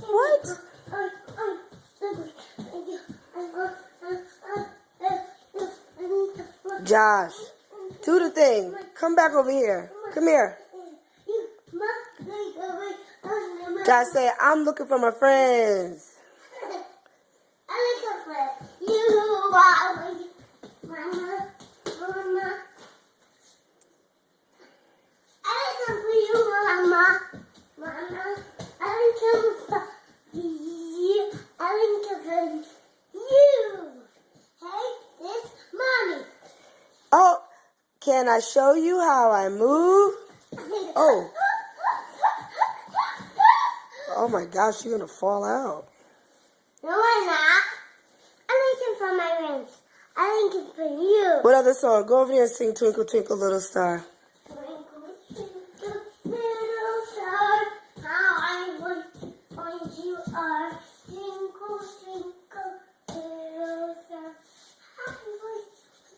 What? Josh, do the thing. Come back over here. Come here. Josh said, I'm looking for my friends. Oh, can I show you how I move? Oh. Oh my gosh, you're gonna fall out. No, I'm not. I'm looking for my friends. I'm looking for you. What other song? Go over here and sing Twinkle Twinkle Little Star. Twinkle, twinkle, little star, how I wonder you are. Twinkle, twinkle, little star, how I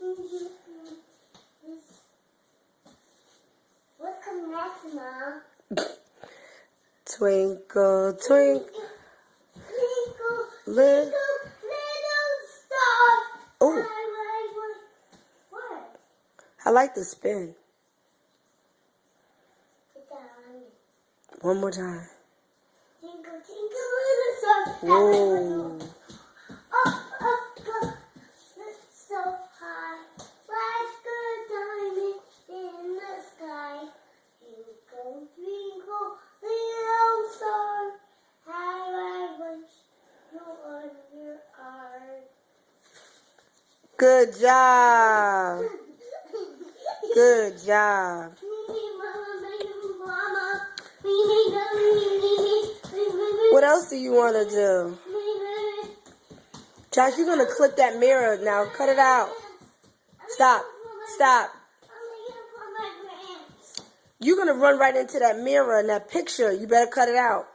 wonder you are. What's coming next, Mom? Twinkle, twinkle, little star. Oh, What? I like the spin. Get that on me. One more time. Twinkle, twinkle, little star. Whoa. Up, so high. Like a diamond in the sky. Twinkle, twinkle, little star. How I wish you were art. Good job. Good job. What else do you want to do? Josh, you're going to clip that mirror now. Cut it out. Stop. Stop. You're going to run right into that mirror and that picture. You better cut it out.